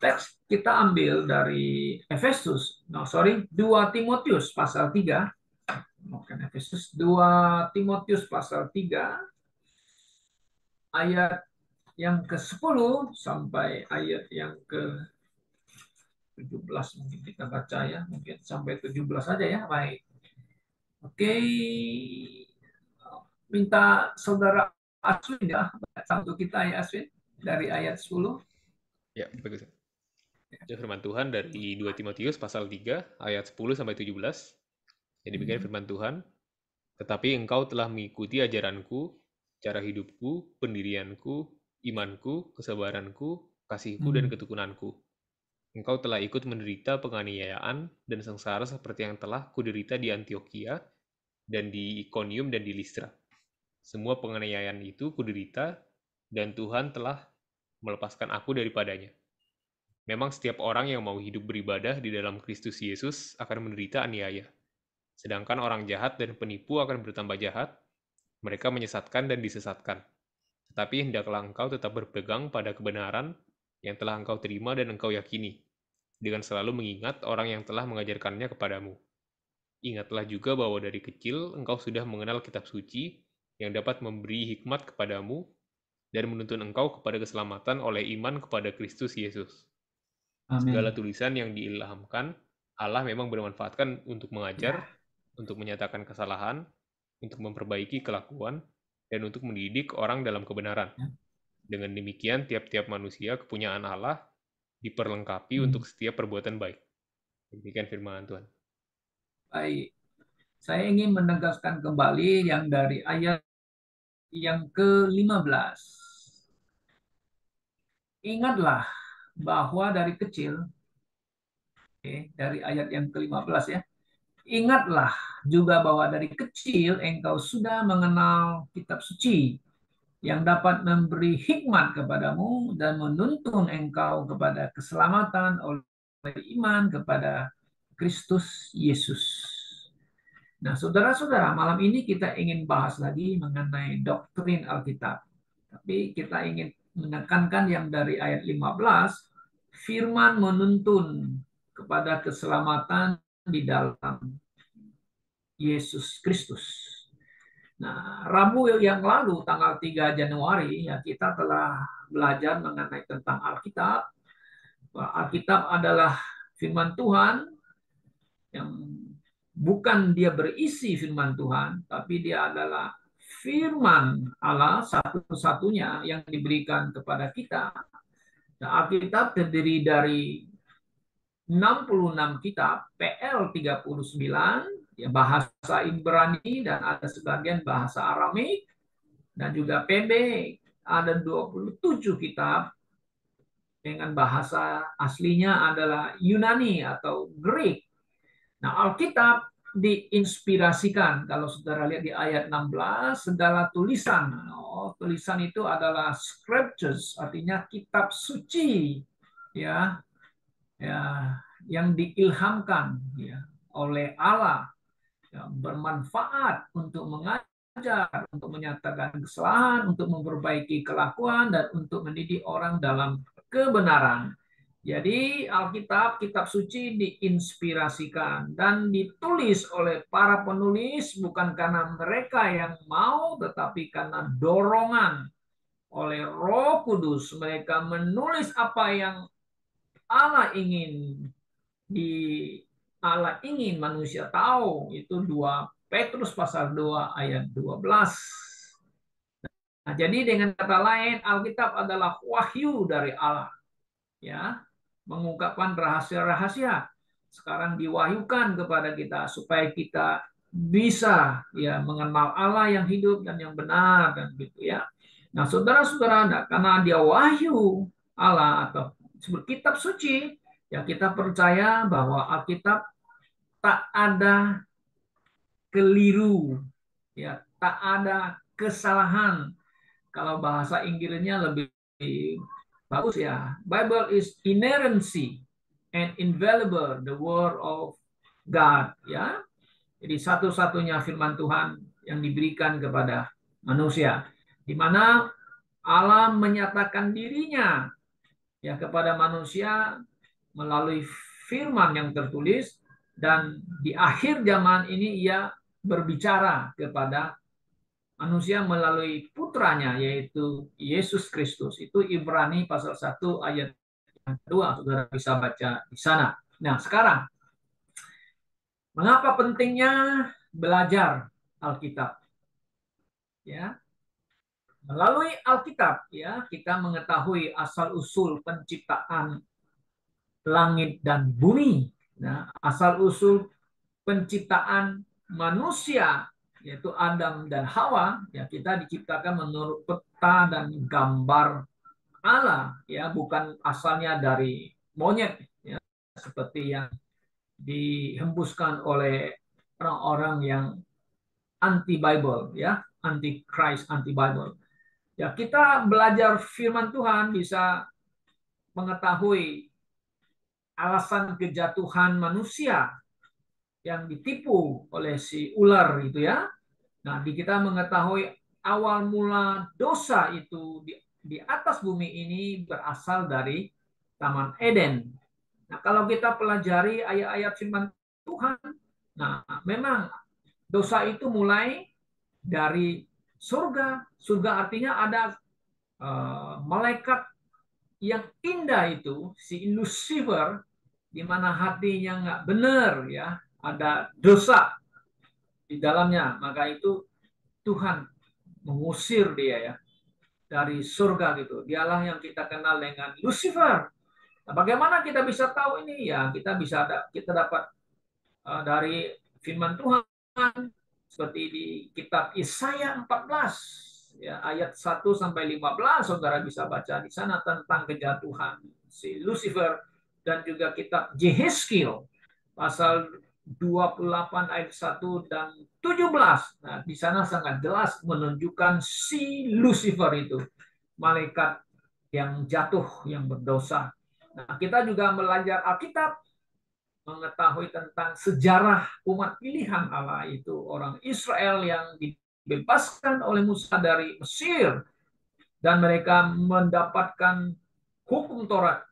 teks kita ambil dari Efesus, 2 Timotius pasal 3. Bukan Efesus, 2 Timotius pasal 3 ayat yang ke-10 sampai ayat yang ke-17 mungkin kita baca ya, mungkin sampai 17 saja ya. Baik. Oke. Minta saudara Aswin ya, satu kita ya Aswin dari ayat 10. Ya, bagus. Ya, firman Tuhan dari 2 Timotius pasal 3 ayat 10 sampai 17. Jadi demikian firman Tuhan, tetapi engkau telah mengikuti ajaranku, cara hidupku, pendirianku, imanku, kesabaranku, kasihku, dan ketekunanku. Engkau telah ikut menderita penganiayaan dan sengsara seperti yang telah kuderita di Antioquia dan di Iconium dan di Listra. Semua penganiayaan itu kuderita, dan Tuhan telah melepaskan aku daripadanya. Memang setiap orang yang mau hidup beribadah di dalam Kristus Yesus akan menderita aniaya. Sedangkan orang jahat dan penipu akan bertambah jahat, mereka menyesatkan dan disesatkan. Tetapi hendaklah engkau tetap berpegang pada kebenaran yang telah engkau terima dan engkau yakini, dengan selalu mengingat orang yang telah mengajarkannya kepadamu. Ingatlah juga bahwa dari kecil engkau sudah mengenal kitab suci yang dapat memberi hikmat kepadamu dan menuntun engkau kepada keselamatan oleh iman kepada Kristus Yesus. Segala Amin. tulisan yang diilhamkan Allah memang bermanfaatkan untuk mengajar, untuk menyatakan kesalahan, untuk memperbaiki kelakuan, dan untuk mendidik orang dalam kebenaran. Dengan demikian, tiap-tiap manusia kepunyaan Allah diperlengkapi untuk setiap perbuatan baik. Demikian firman Tuhan. Baik. Saya ingin menegaskan kembali yang dari ayat yang ke-15. Ingatlah bahwa dari kecil, dari ayat yang ke-15 ya, ingatlah juga bahwa dari kecil engkau sudah mengenal kitab suci yang dapat memberi hikmat kepadamu dan menuntun engkau kepada keselamatan oleh iman kepada Kristus Yesus. Nah, saudara-saudara, malam ini kita ingin bahas lagi mengenai doktrin Alkitab. Tapi kita ingin menekankan yang dari ayat 15, firman menuntun kepada keselamatan di dalam Yesus Kristus. Nah, Rabu yang lalu tanggal 3 Januari ya kita telah belajar mengenai tentang Alkitab. Alkitab adalah firman Tuhan yang bukan dia berisi firman Tuhan, tapi dia adalah firman Allah satu-satunya yang diberikan kepada kita. Nah, Alkitab terdiri dari 66 kitab, PL 39, ya bahasa Ibrani dan ada sebagian bahasa Aramaik, dan juga PB ada 27 kitab dengan bahasa aslinya adalah Yunani atau Greek. Nah, Alkitab diinspirasikan. Kalau saudara lihat di ayat 16, segala tulisan. Tulisan itu adalah scriptures, artinya kitab suci, ya, ya, yang diilhamkan ya, oleh Allah, ya, bermanfaat untuk mengajar, untuk menyatakan kesalahan, untuk memperbaiki kelakuan, dan untuk mendidik orang dalam kebenaran. Jadi Alkitab, kitab suci diinspirasikan dan ditulis oleh para penulis bukan karena mereka yang mau, tetapi karena dorongan oleh Roh Kudus. Mereka menulis apa yang Allah ingin di Allah ingin manusia tahu. Itu 2 Petrus pasal 2 ayat 12. Nah, jadi dengan kata lain Alkitab adalah wahyu dari Allah, ya, mengungkapkan rahasia-rahasia sekarang diwahyukan kepada kita supaya kita bisa ya mengenal Allah yang hidup dan yang benar dan gitu ya. Nah, saudara-saudara, karena dia wahyu Allah atau kitab suci, ya kita percaya bahwa Alkitab tak ada keliru, ya tak ada kesalahan. Kalau bahasa Inggrisnya lebih bagus ya. Bible is inerrancy and invaluable, the word of God, ya. Jadi satu-satunya firman Tuhan yang diberikan kepada manusia, di mana Allah menyatakan dirinya ya kepada manusia melalui firman yang tertulis, dan di akhir zaman ini ia berbicara kepada manusia melalui putranya, yaitu Yesus Kristus. Itu Ibrani pasal 1 ayat yang kedua, saudara bisa baca di sana. Nah, sekarang, mengapa pentingnya belajar Alkitab? Ya, melalui Alkitab, ya, kita mengetahui asal-usul penciptaan langit dan bumi. Nah, asal-usul penciptaan manusia, yaitu Adam dan Hawa, ya, kita diciptakan menurut peta dan gambar Allah, ya, bukan asalnya dari monyet, ya, seperti yang dihembuskan oleh orang-orang yang anti Bible, ya, anti Christ, anti Bible. Ya, kita belajar firman Tuhan bisa mengetahui alasan kejatuhan manusia yang ditipu oleh si ular itu, ya. Nah, di kita mengetahui awal mula dosa itu di atas bumi ini berasal dari Taman Eden. Nah, kalau kita pelajari ayat-ayat firman Tuhan, nah memang dosa itu mulai dari surga. Surga artinya ada malaikat yang indah itu, si Lucifer, di mana hatinya nggak benar, ya, ada dosa di dalamnya, maka itu Tuhan mengusir dia, ya, dari surga gitu. Dialah yang kita kenal dengan Lucifer. Nah, bagaimana kita bisa tahu ini? Ya, kita dapat dari firman Tuhan seperti di kitab Yesaya 14, ya, ayat 1 sampai 15, saudara bisa baca di sana tentang kejatuhan si Lucifer, dan juga kitab Yehezkiel pasal 28 ayat 1 dan 17. Nah, di sana sangat jelas menunjukkan si Lucifer itu malaikat yang jatuh, yang berdosa. Nah, kita juga belajar Alkitab, mengetahui tentang sejarah umat pilihan Allah, itu orang Israel yang dibebaskan oleh Musa dari Mesir, dan mereka mendapatkan hukum Taurat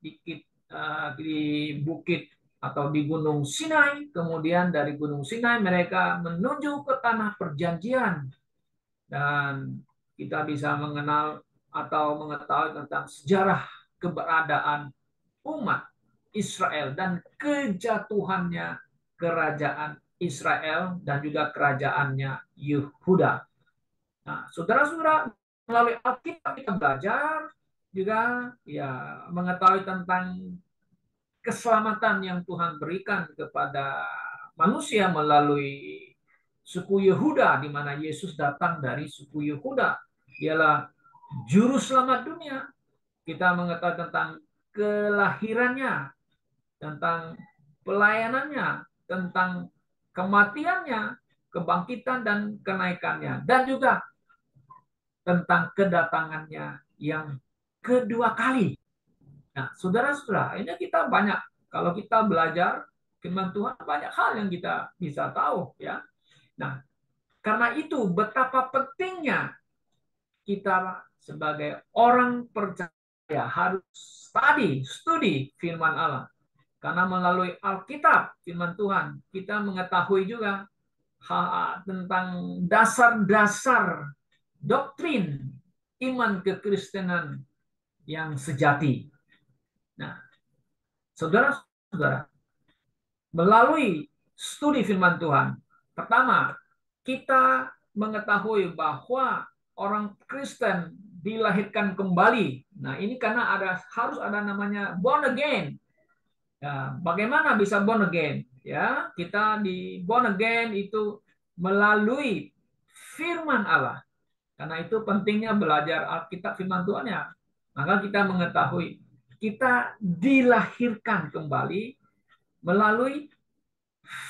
di bukit atau di Gunung Sinai. Kemudian dari Gunung Sinai mereka menuju ke tanah perjanjian, dan kita bisa mengenal atau mengetahui tentang sejarah keberadaan umat Israel dan kejatuhannya kerajaan Israel dan juga kerajaannya Yehuda. Nah, saudara-saudara, melalui Alkitab kita belajar juga, ya, mengetahui tentang keselamatan yang Tuhan berikan kepada manusia melalui suku Yehuda, di mana Yesus datang dari suku Yehuda. Dialah juru selamat dunia. Kita mengetahui tentang kelahirannya, tentang pelayanannya, tentang kematiannya, kebangkitan dan kenaikannya, dan juga tentang kedatangannya yang kedua kali. Nah, saudara-saudara, ini kita banyak, kalau kita belajar firman Tuhan, banyak hal yang kita bisa tahu, ya. Nah, karena itu betapa pentingnya kita sebagai orang percaya harus studi firman Allah. Karena melalui Alkitab, firman Tuhan, kita mengetahui juga tentang dasar-dasar doktrin iman kekristenan yang sejati. Nah, saudara-saudara, melalui studi firman Tuhan, pertama, kita mengetahui bahwa orang Kristen dilahirkan kembali. Nah, ini karena harus ada namanya born again. Ya, bagaimana bisa born again? Ya, kita di born again itu melalui firman Allah. Karena itu pentingnya belajar Alkitab firman Tuhan, ya. Maka kita mengetahui kita dilahirkan kembali melalui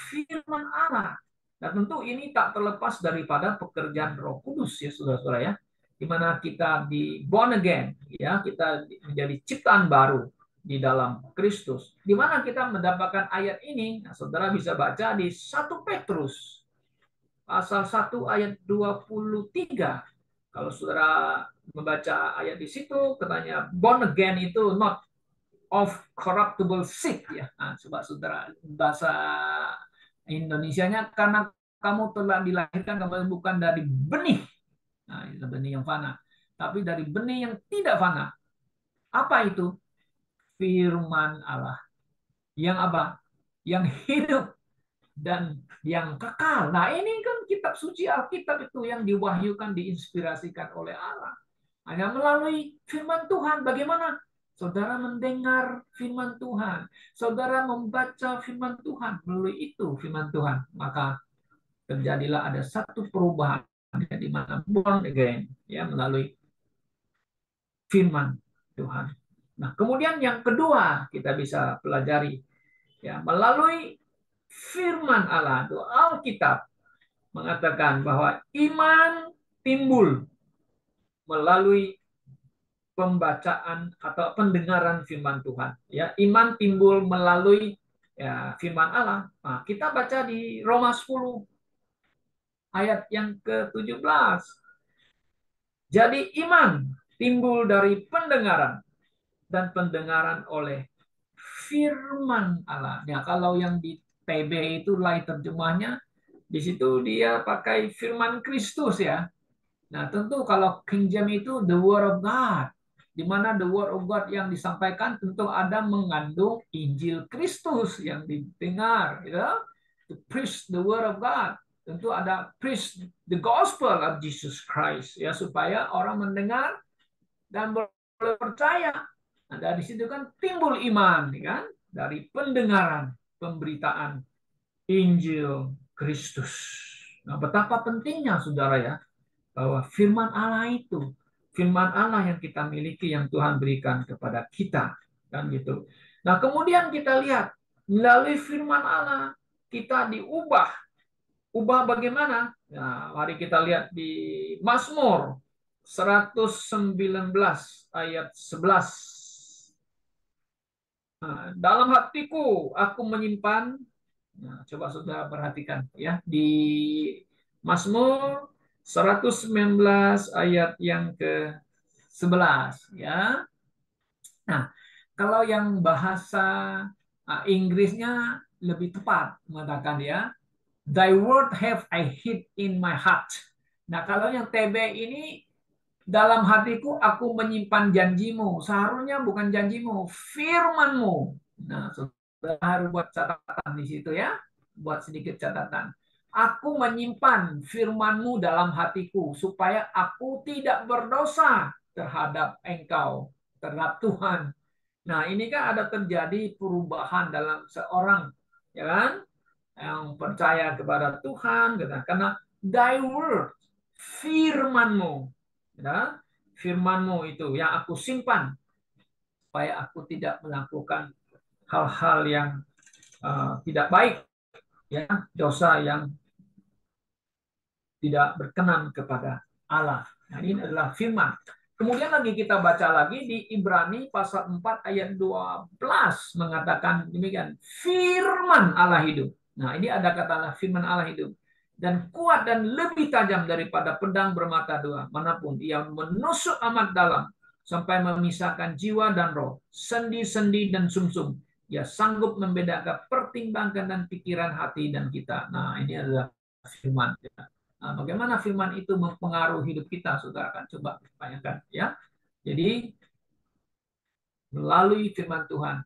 firman Allah. Dan tentu ini tak terlepas daripada pekerjaan Roh Kudus, ya, saudara-saudara, ya. Di mana kita di born again, ya, kita menjadi ciptaan baru di dalam Kristus. Di mana kita mendapatkan ayat ini? Nah, saudara bisa baca di 1 Petrus pasal 1 ayat 23. Kalau saudara membaca ayat di situ, katanya born again itu not of corruptible seed ya. Nah, coba saudara bahasa Indonesianya karena kamu telah dilahirkan bukan dari benih. Nah, itu benih yang fana, tapi dari benih yang tidak fana. Apa itu? Firman Allah. Yang apa? Yang hidup dan yang kekal. Nah, ini kan kitab suci Alkitab itu yang diwahyukan, diinspirasikan oleh Allah. Hanya melalui firman Tuhan. Bagaimana saudara mendengar firman Tuhan, saudara membaca firman Tuhan, melalui itu firman Tuhan, maka terjadilah ada satu perubahan di mana born again ya melalui firman Tuhan. Nah, kemudian yang kedua kita bisa pelajari ya melalui firman Allah, doa Alkitab mengatakan bahwa iman timbul melalui pembacaan atau pendengaran firman Tuhan. Ya, iman timbul melalui ya, firman Allah. Nah, kita baca di Roma 10 ayat yang ke-17. Jadi iman timbul dari pendengaran dan pendengaran oleh firman Allah. Ya, kalau yang di TB itu lain terjemahnya, di situ dia pakai firman Kristus ya. Nah, tentu kalau King James itu the word of God, di mana the word of God yang disampaikan tentu ada mengandung Injil Kristus yang didengar, ya. To preach the word of God. Tentu ada preach the gospel of Jesus Christ ya supaya orang mendengar dan boleh percaya. Nah, dari situ kan timbul iman kan dari pendengaran pemberitaan Injil Kristus. Nah, betapa pentingnya saudara ya bahwa firman Allah itu firman Allah yang kita miliki yang Tuhan berikan kepada kita kan gitu. Nah, kemudian kita lihat melalui firman Allah kita diubah. Ubah bagaimana? Nah, mari kita lihat di Mazmur 119 ayat 11. Nah, dalam hatiku aku menyimpan. Nah, coba saudara perhatikan ya di Mazmur 119 ayat yang ke-11 ya. Nah, kalau yang bahasa Inggrisnya lebih tepat mengatakan ya, Thy word have I hid in my heart. Nah, kalau yang TB ini dalam hatiku aku menyimpan janjimu. Seharusnya bukan janjimu, firmanmu. Nah, saudara harus buat catatan di situ ya. Buat sedikit catatan. Aku menyimpan firmanmu dalam hatiku supaya aku tidak berdosa terhadap engkau, terhadap Tuhan. Nah, ini kan ada terjadi perubahan dalam seorang, ya kan? Yang percaya kepada Tuhan, gitu. Karena thy word, firmanmu, ya, firmanmu itu yang aku simpan supaya aku tidak melakukan hal-hal yang tidak baik, ya, dosa yang tidak berkenan kepada Allah. Nah, ini adalah firman. Kemudian lagi kita baca lagi di Ibrani pasal 4 ayat 12 mengatakan demikian, firman Allah hidup. Nah, ini ada kata firman Allah hidup dan kuat dan lebih tajam daripada pedang bermata dua, manapun ia menusuk amat dalam sampai memisahkan jiwa dan roh, sendi-sendi dan sumsum. Ia sanggup membedakan, pertimbangkan dan pikiran hati dan kita. Nah, ini adalah firman. Nah, bagaimana firman itu mempengaruhi hidup kita, saudara kan coba bayangkan ya. Jadi melalui firman Tuhan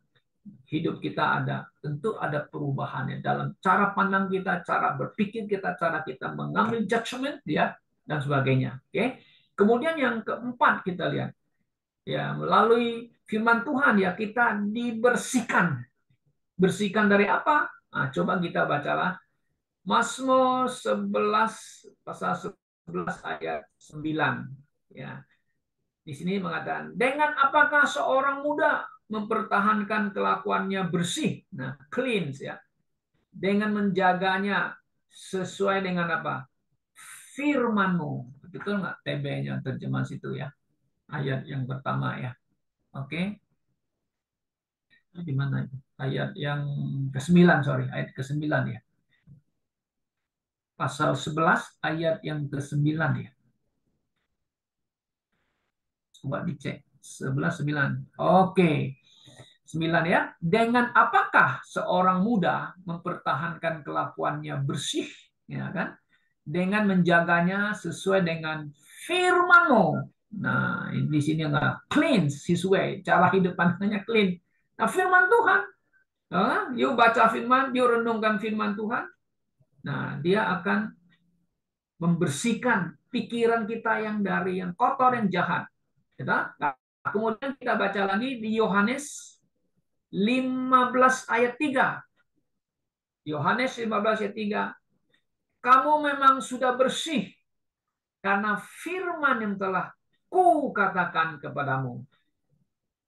hidup kita tentu ada perubahannya dalam cara pandang kita, cara berpikir kita, cara kita mengambil judgment ya dan sebagainya. Oke. Kemudian yang keempat kita lihat ya melalui firman Tuhan ya kita dibersihkan. Bersihkan dari apa? Nah, coba kita bacalah Mazmur 11 pasal 11 ayat 9 ya. Di sini mengatakan, dengan apakah seorang muda mempertahankan kelakuannya bersih? Nah, cleanse ya. Dengan menjaganya sesuai dengan apa? Firmanmu. Betul nggak TB-nya terjemah situ ya? Ayat yang pertama ya. Oke. Di mana itu? Ayat yang ke-9, sorry. Ayat ke-9 ya. Pasal 11 ayat yang ke-9 ya. Coba dicek. 11:9. Oke. 9 ya. Dengan apakah seorang muda mempertahankan kelakuannya bersih, ya kan? Dengan menjaganya sesuai dengan firman-Mu. Nah, di sini enggak clean his way, cara hidup pandangnya clean. Nah, firman Tuhan, yuk baca firman, yuk renungkan firman Tuhan. Nah, dia akan membersihkan pikiran kita yang dari yang kotor, yang jahat. Nah, kemudian kita baca lagi di Yohanes 15 ayat 3. Yohanes 15 ayat 3. Kamu memang sudah bersih karena firman yang telah kukatakan kepadamu.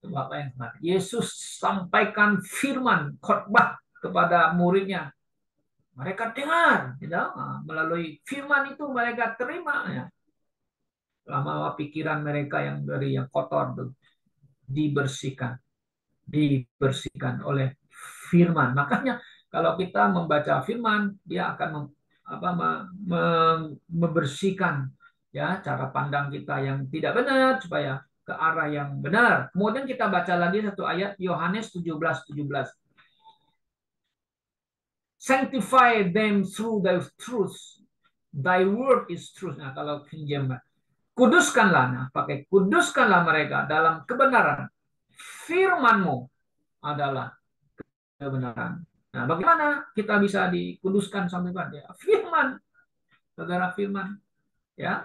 Bapak yang Yesus sampaikan firman khotbah kepada muridnya. Mereka dengar, melalui firman itu mereka terima. Ya. Lama pikiran mereka yang dari yang kotor itu dibersihkan oleh firman. Makanya kalau kita membaca firman, dia akan membersihkan ya cara pandang kita yang tidak benar supaya ke arah yang benar. Kemudian kita baca lagi satu ayat Yohanes 17:17. Sanctify them through thy truth. Thy word is truth. Nah, kalau King James, kuduskanlah, nah, pakai kuduskanlah mereka dalam kebenaran. Firman-Mu adalah kebenaran. Nah, bagaimana kita bisa dikuduskan sama Tuhan? Ya, firman, saudara, firman. Ya,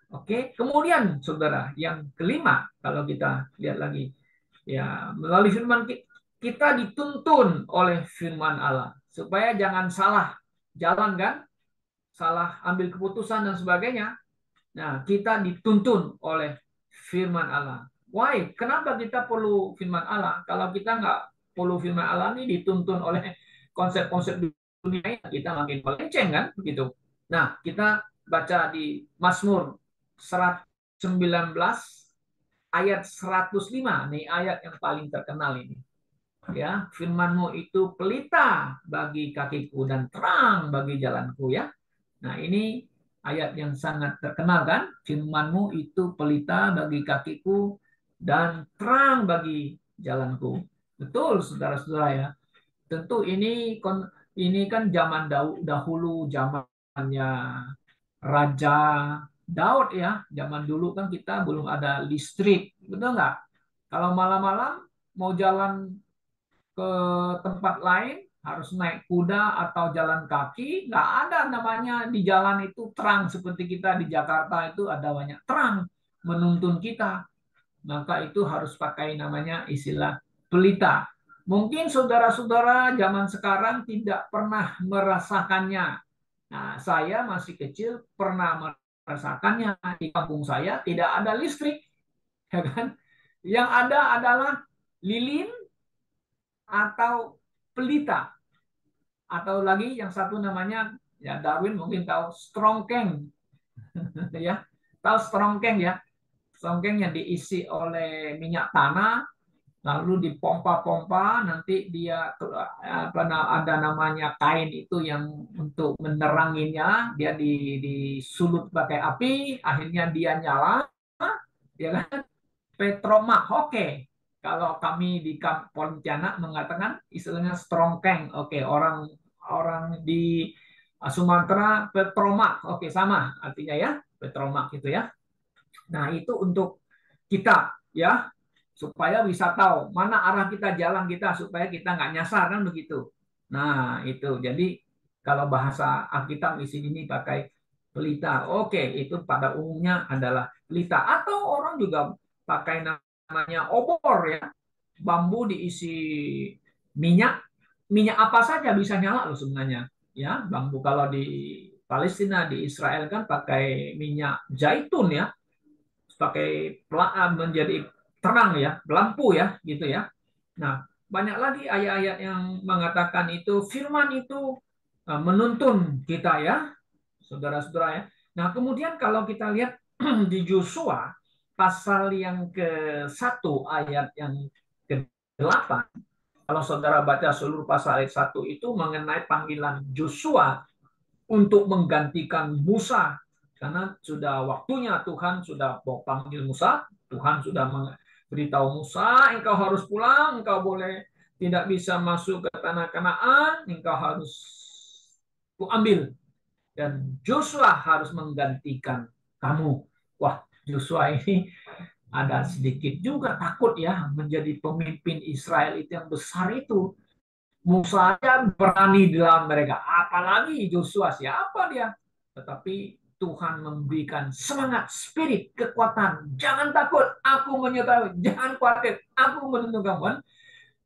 oke. Kemudian, saudara, yang kelima, kalau kita lihat lagi, ya, melalui firman kita dituntun oleh firman Allah supaya jangan salah jalan, kan? Salah ambil keputusan dan sebagainya. Nah, kita dituntun oleh firman Allah. Why? Kenapa kita perlu firman Allah? Kalau kita nggak perlu firman Allah ini dituntun oleh konsep-konsep dunia, kita makin melenceng, kan? Begitu. Nah, kita baca di Mazmur 119 ayat 105. Nih ayat yang paling terkenal ini. Ya, firman-Mu itu pelita bagi kakiku dan terang bagi jalanku, ya. Nah, ini ayat yang sangat terkenal, kan? Firman-Mu itu pelita bagi kakiku dan terang bagi jalanku. Betul, saudara-saudara, ya. Tentu ini kan zaman dahulu, zamannya Raja Daud, ya. Zaman dulu kan kita belum ada listrik, betul nggak? Kalau malam-malam mau jalan ke tempat lain harus naik kuda atau jalan kaki, nggak ada namanya di jalan itu terang seperti kita di Jakarta itu ada banyak terang menuntun kita. Maka itu harus pakai namanya istilah pelita. Mungkin saudara-saudara zaman sekarang tidak pernah merasakannya. Nah, saya masih kecil pernah merasakannya. Di kampung saya tidak ada listrik, ya kan? Yang ada adalah lilin atau pelita, atau lagi yang satu namanya, ya Darwin mungkin tahu, strongkeng. Ya, tahu strongkeng, ya. Strongkeng yang diisi oleh minyak tanah lalu dipompa-pompa, nanti dia ada namanya kain itu yang untuk meneranginya, dia disulut pakai api, akhirnya dia nyala, ya kan? Petromak, oke. Kalau kami di Pontianak mengatakan istilahnya strongkeng, oke. Orang orang di Sumatera petromak, oke, sama artinya, ya, petromak itu, ya. Nah, itu untuk kita, ya, supaya bisa tahu mana arah kita, jalan kita, supaya kita nggak nyasar, kan begitu. Nah, itu. Jadi kalau bahasa Alkitab di sini pakai pelita. Oke, itu pada umumnya adalah pelita. Atau orang juga pakai namanya obor, ya. Bambu diisi minyak. Minyak apa saja bisa nyala loh sebenarnya. Ya, bambu kalau di Palestina, di Israel kan pakai minyak zaitun, ya. Pakai menjadi terang, ya, lampu, ya, gitu, ya. Nah, banyak lagi ayat-ayat yang mengatakan itu firman itu menuntun kita, ya, saudara-saudara, ya. Nah, kemudian kalau kita lihat di Yosua pasal yang ke-1 ayat yang ke-8, kalau saudara baca seluruh pasal ayat 1 itu mengenai panggilan Yosua untuk menggantikan Musa, karena sudah waktunya Tuhan sudah panggil Musa, Tuhan sudah Beritahu Musa, engkau harus pulang, engkau tidak bisa masuk ke tanah Kanaan, engkau harus kuambil. Dan Joshua harus menggantikan kamu. Wah, Joshua ini ada sedikit juga takut ya menjadi pemimpin Israel itu yang besar itu. Musa aja berani di dalam mereka, apalagi Joshua, siapa dia? Tetapi Tuhan memberikan semangat, spirit, kekuatan. Jangan takut, aku menyertai. Jangan khawatir, aku menuntun kamu.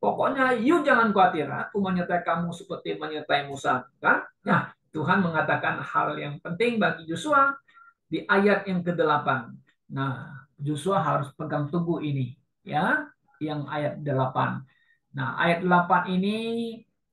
Pokoknya you jangan khawatir, aku menyertai kamu seperti menyertai Musa. Kan? Nah, Tuhan mengatakan hal yang penting bagi Joshua di ayat yang ke-8. Nah, Joshua harus pegang teguh ini, ya, yang ayat 8. Nah, ayat 8 ini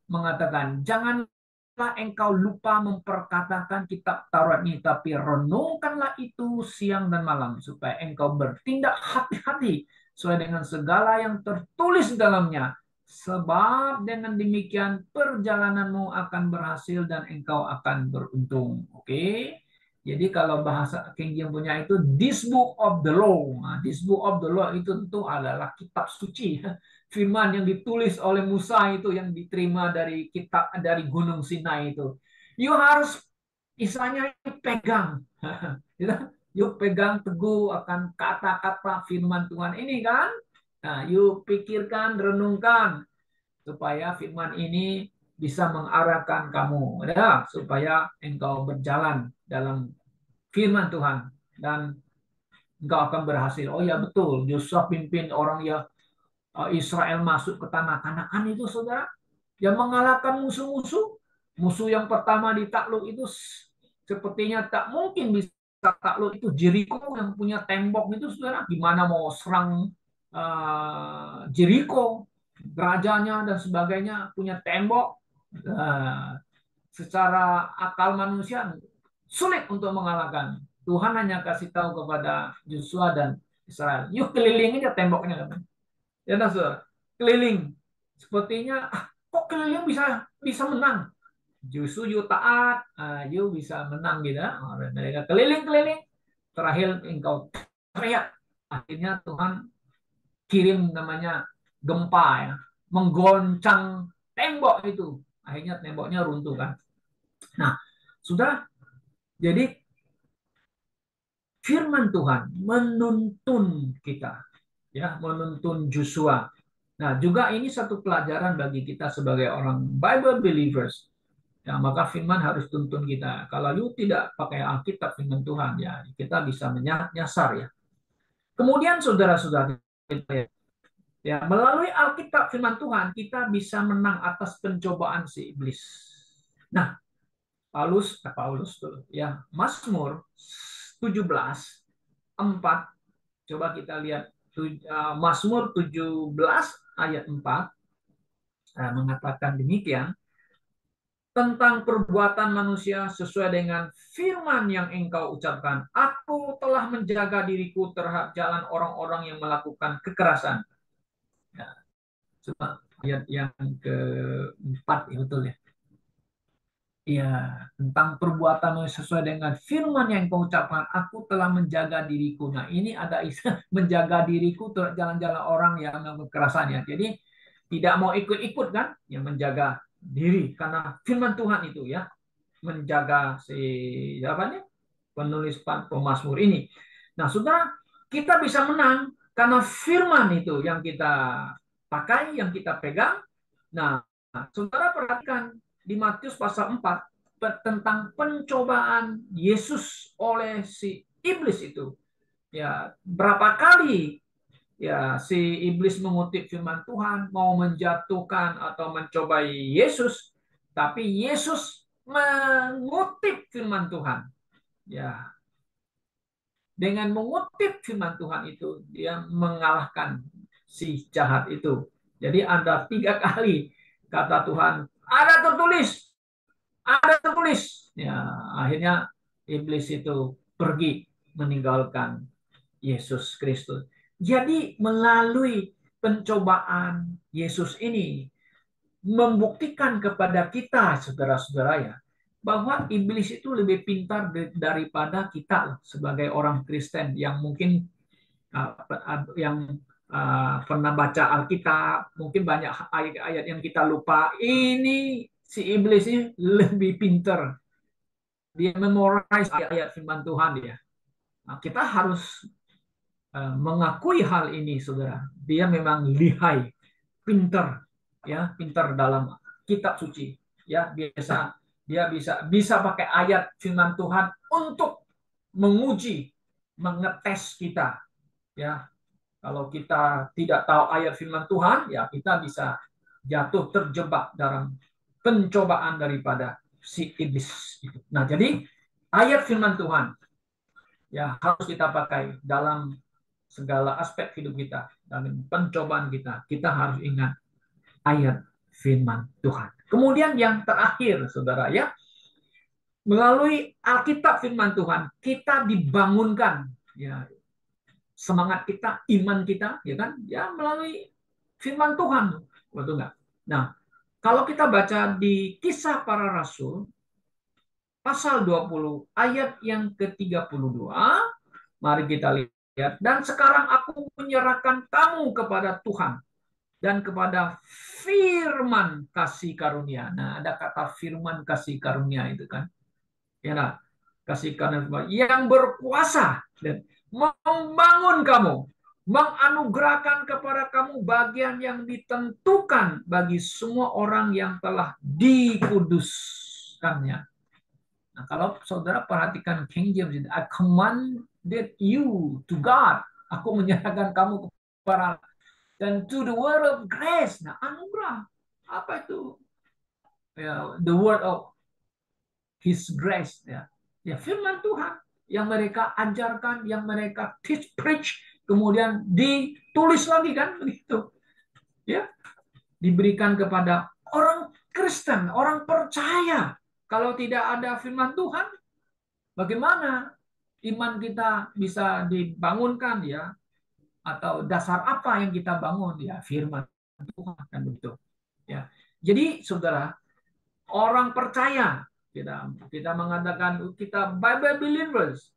mengatakan, janganlah engkau lupa memperkatakan kitab Taurat ini, tapi renungkanlah itu siang dan malam, supaya engkau bertindak hati-hati sesuai dengan segala yang tertulis dalamnya. Sebab dengan demikian perjalananmu akan berhasil dan engkau akan beruntung. Oke? Jadi kalau bahasa King James punya itu this book of the law. Nah, this book of the law itu tentu adalah kitab suci. Firman yang ditulis oleh Musa itu yang diterima dari kitab dari Gunung Sinai itu. You harus istilahnya pegang. You pegang teguh akan kata-kata firman Tuhan ini kan. Nah, you pikirkan, renungkan supaya firman ini bisa mengarahkan kamu ya, supaya engkau berjalan dalam firman Tuhan dan engkau akan berhasil. Oh ya betul, Yosua pimpin orang ya Israel masuk ke tanah Kanaan itu saudara, yang mengalahkan musuh-musuh. Musuh yang pertama ditakluk itu sepertinya tak mungkin bisa takluk, itu Jericho yang punya tembok itu saudara. Gimana mau serang Jericho, rajanya dan sebagainya punya tembok. Secara akal manusia sulit untuk mengalahkan. Tuhan hanya kasih tahu kepada Joshua dan Israel, yuk keliling aja temboknya. Ya, saudara, keliling. Sepertinya kok keliling bisa menang. Justru you taat, you bisa menang gitu. Mereka keliling-keliling. Terakhir engkau teriak. Akhirnya Tuhan kirim namanya gempa ya, menggoncang tembok itu. Akhirnya temboknya runtuh kan. Nah, sudah jadi firman Tuhan menuntun kita, ya, menuntun Joshua. Nah, juga ini satu pelajaran bagi kita sebagai orang Bible believers. Ya, maka firman harus tuntun kita. Kalau you tidak pakai Alkitab firman Tuhan, ya kita bisa menyasar ya. Kemudian saudara-saudara, ya melalui Alkitab firman Tuhan kita bisa menang atas pencobaan si iblis. Nah, Paulus tuh ya, Mazmur 17:4. Coba kita lihat Mazmur 17 ayat 4 mengatakan demikian, tentang perbuatan manusia sesuai dengan firman yang engkau ucapkan. Aku telah menjaga diriku terhadap jalan orang-orang yang melakukan kekerasan. Ya, coba ayat yang keempat ya, betul ya. Ya, tentang perbuatan sesuai dengan firman yang engkau ucapkan, aku telah menjaga diriku. Nah, ini ada istilah menjaga diriku terhadap jalan-jalan orang yang melakukan kekerasan ya. Jadi tidak mau ikut-ikut kan, yang menjaga diri karena firman Tuhan itu ya, menjaga si apa nih, penulis pemazmur ini. Nah, sudah kita bisa menang karena firman itu yang kita pakai, yang kita pegang. Nah, saudara perhatikan di Matius pasal 4 tentang pencobaan Yesus oleh si iblis itu. Ya, berapa kali ya si iblis mengutip firman Tuhan, mau menjatuhkan atau mencobai Yesus, tapi Yesus mengutip firman Tuhan. Ya, dengan mengutip firman Tuhan itu dia mengalahkan si jahat itu. Jadi ada 3 kali kata Tuhan, ada tertulis, ada tertulis. Ya, akhirnya iblis itu pergi meninggalkan Yesus Kristus. Jadi melalui pencobaan Yesus ini membuktikan kepada kita, saudara-saudara ya, bahwa iblis itu lebih pintar daripada kita sebagai orang Kristen yang mungkin yang pernah baca Alkitab, mungkin banyak ayat-ayat yang kita lupa. Ini si iblis ini lebih pinter. Dia memorize ayat-ayat firman Tuhan dia. Nah, kita harus mengakui hal ini, saudara. Dia memang lihai, pinter, ya, pinter dalam kitab suci. Ya, dia bisa pakai ayat firman Tuhan untuk menguji, mengetes kita. Ya, kalau kita tidak tahu ayat firman Tuhan, ya kita bisa jatuh terjebak dalam pencobaan daripada si iblis. Nah, jadi ayat firman Tuhan ya harus kita pakai dalam segala aspek hidup kita, dalam pencobaan kita. Kita harus ingat ayat firman Tuhan. Kemudian yang terakhir, saudara, ya, melalui Alkitab firman Tuhan kita dibangunkan, ya, semangat kita, iman kita, ya kan, ya melalui firman Tuhan, betul nggak? Nah, kalau kita baca di Kisah Para Rasul pasal 20 ayat yang ke-32, mari kita lihat. Dan sekarang aku menyerahkan kamu kepada Tuhan dan kepada firman kasih karunia. Nah, ada kata firman kasih karunia itu kan. Ya, nah, kasih karunia yang berkuasa dan membangun kamu, menganugerahkan kepada kamu bagian yang ditentukan bagi semua orang yang telah dikuduskannya. Nah, kalau saudara perhatikan King James, I commanded you to God. Aku menyerahkan kamu kepada dan to the word of grace. Nah, anugerah. Apa itu? Ya, the word of His grace. Ya, ya firman Tuhan yang mereka ajarkan, yang mereka teach, preach, kemudian ditulis lagi kan begitu. Ya, diberikan kepada orang Kristen, orang percaya. Kalau tidak ada firman Tuhan, bagaimana iman kita bisa dibangunkan ya? Atau dasar apa yang kita bangun ya? Firman Tuhan kan begitu. Ya. Jadi saudara, orang percaya kita mengatakan kita Bible believers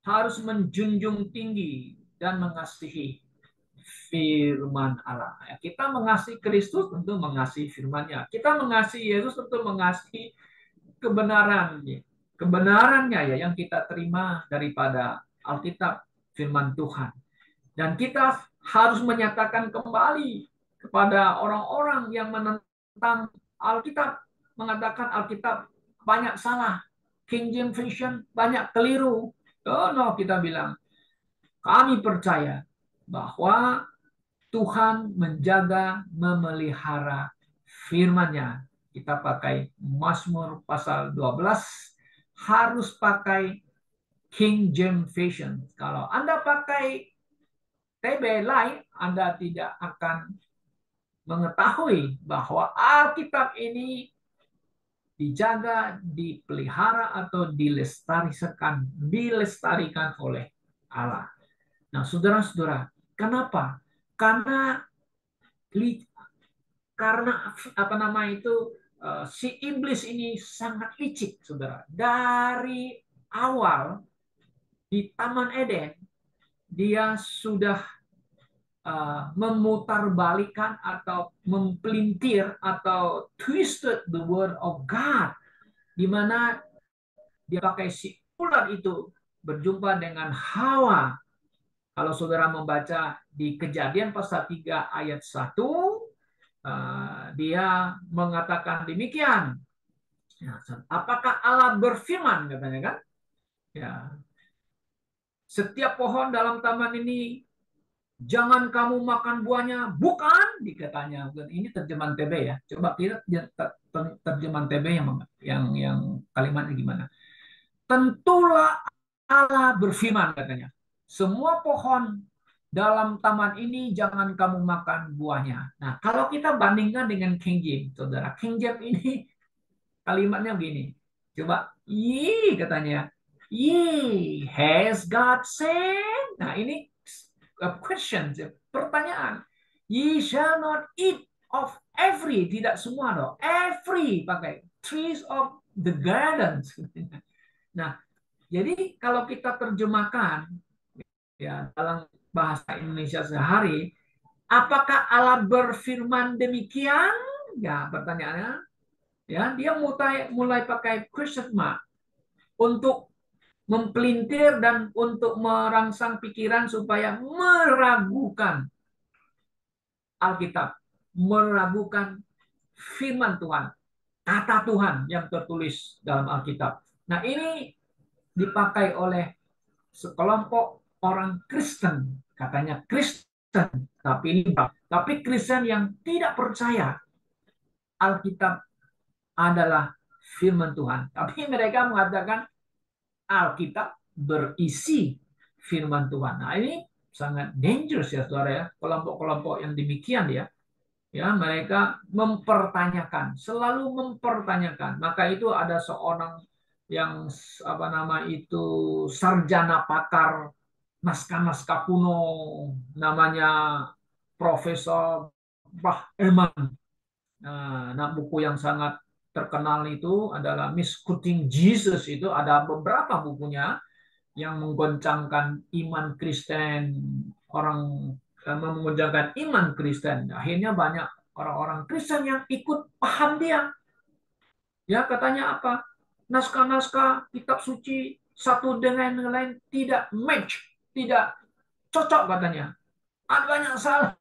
harus menjunjung tinggi dan mengasihi firman Allah. Kita mengasihi Kristus tentu mengasihi firman-Nya. Kita mengasihi Yesus tentu mengasihi kebenarannya. Kebenarannya ya yang kita terima daripada Alkitab firman Tuhan. Dan kita harus menyatakan kembali kepada orang-orang yang menentang Alkitab, mengatakan Alkitab banyak salah, King James Version banyak keliru. Oh no, kita bilang kami percaya bahwa Tuhan menjaga, memelihara firman-Nya. Kita pakai Mazmur pasal 12, harus pakai King James Version. Kalau Anda pakai TB lain, Anda tidak akan mengetahui bahwa Alkitab ini dijaga, dipelihara, atau dilestarikan oleh Allah. Nah, saudara-saudara, kenapa? Karena apa nama itu si iblis ini sangat licik, saudara. Dari awal di Taman Eden dia sudah memutarbalikan atau mempelintir atau twisted the word of God, di mana dia pakai si ular itu berjumpa dengan Hawa. Kalau saudara membaca di Kejadian pasal 3 ayat 1, dia mengatakan demikian. Ya, apakah Allah berfirman katanya kan? Ya. Setiap pohon dalam taman ini jangan kamu makan buahnya, bukan dikatanya. Ini terjemahan TB ya. Coba kita terjemahan TB yang kalimatnya gimana? Tentulah Allah berfirman katanya. Semua pohon dalam taman ini jangan kamu makan buahnya. Nah, kalau kita bandingkan dengan King James, saudara, King James ini kalimatnya begini. Coba, ye katanya. Ye, has God said? Nah, ini question, pertanyaan. Ye shall not eat of every, tidak semua dong. Every, pakai trees of the gardens. Nah, jadi kalau kita terjemahkan ya dalam bahasa Indonesia sehari, apakah Allah berfirman demikian? Ya, pertanyaannya. Ya, dia mulai pakai question mark untuk mempelintir dan untuk merangsang pikiran supaya meragukan Alkitab, meragukan firman Tuhan, kata Tuhan yang tertulis dalam Alkitab. Nah, ini dipakai oleh sekelompok orang Kristen, katanya Kristen, tapi Kristen yang tidak percaya Alkitab adalah firman Tuhan. Tapi mereka mengatakan Alkitab berisi firman Tuhan. Nah, ini sangat dangerous ya, saudara ya. Kelompok-kelompok yang demikian ya. Ya, mereka mempertanyakan, selalu mempertanyakan. Maka itu ada seorang yang apa nama itu sarjana pakar naskah-naskah kuno, namanya Profesor Bah Eman. Nah, buku yang sangat terkenal itu adalah Misquoting Jesus. Itu ada beberapa bukunya yang menggoncangkan iman Kristen, orang menggoncangkan iman Kristen. Akhirnya banyak orang-orang Kristen yang ikut paham dia. Ya, katanya apa? Naskah-naskah kitab suci satu dengan yang lain tidak match, tidak cocok katanya. Ada banyak salah.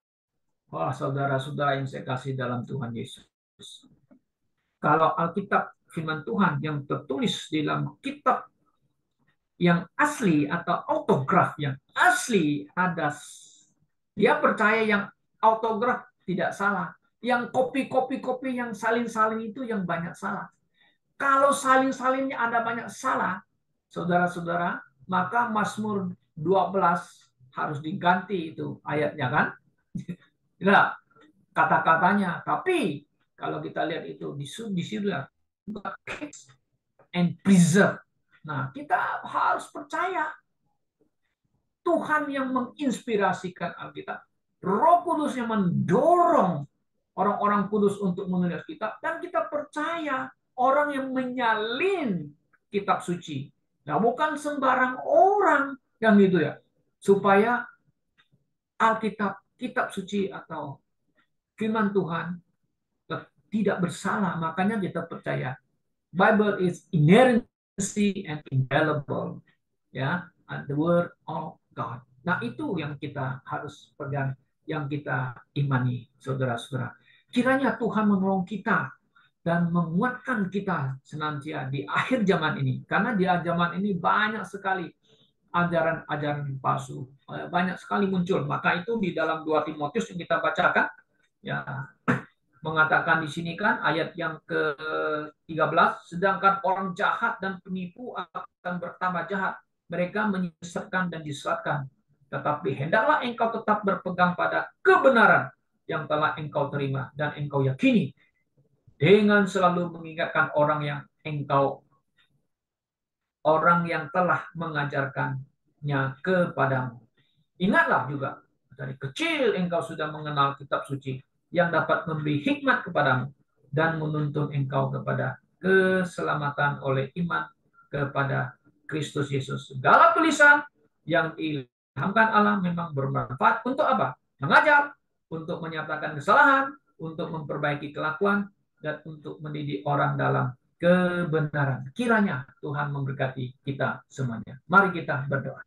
Wah, saudara-saudara yang saya kasih dalam Tuhan Yesus. Kalau Alkitab firman Tuhan yang tertulis di dalam kitab yang asli atau autograf yang asli ada, dia percaya yang autograf tidak salah, yang kopi yang salin-salin itu yang banyak salah. Kalau salin-salinnya ada banyak salah, saudara-saudara, maka Mazmur 12 harus diganti itu ayatnya kan. Nah, kata-katanya. Tapi kalau kita lihat itu di situ and preserve. Nah, kita harus percaya Tuhan yang menginspirasikan Alkitab. Roh Kudus yang mendorong orang-orang kudus untuk menulis kitab. Dan kita percaya orang yang menyalin kitab suci. Nah, bukan sembarang orang yang gitu ya. Supaya Alkitab, kitab suci atau firman Tuhan tidak bersalah. Makanya kita percaya Bible is inerrancy and infallible, ya, and the word of God. Nah, itu yang kita harus pegang, yang kita imani, saudara-saudara. Kiranya Tuhan menolong kita dan menguatkan kita senantiasa di akhir zaman ini, karena di akhir zaman ini banyak sekali ajaran-ajaran palsu, banyak sekali muncul. Maka itu di dalam 2 Timotius yang kita bacakan, ya, mengatakan di sini kan ayat yang ke-13, sedangkan orang jahat dan penipu akan bertambah jahat, mereka menyesatkan dan disesatkan. Tetapi hendaklah engkau tetap berpegang pada kebenaran yang telah engkau terima dan engkau yakini, dengan selalu mengingatkan orang yang telah mengajarkannya kepadamu. Ingatlah juga, dari kecil engkau sudah mengenal kitab suci yang dapat memberi hikmat kepadamu dan menuntun engkau kepada keselamatan oleh iman kepada Kristus Yesus. Segala tulisan yang diilhamkan Allah memang bermanfaat untuk apa? Mengajar, untuk menyatakan kesalahan, untuk memperbaiki kelakuan, dan untuk mendidik orang dalam kebenaran. Kiranya Tuhan memberkati kita semuanya. Mari kita berdoa.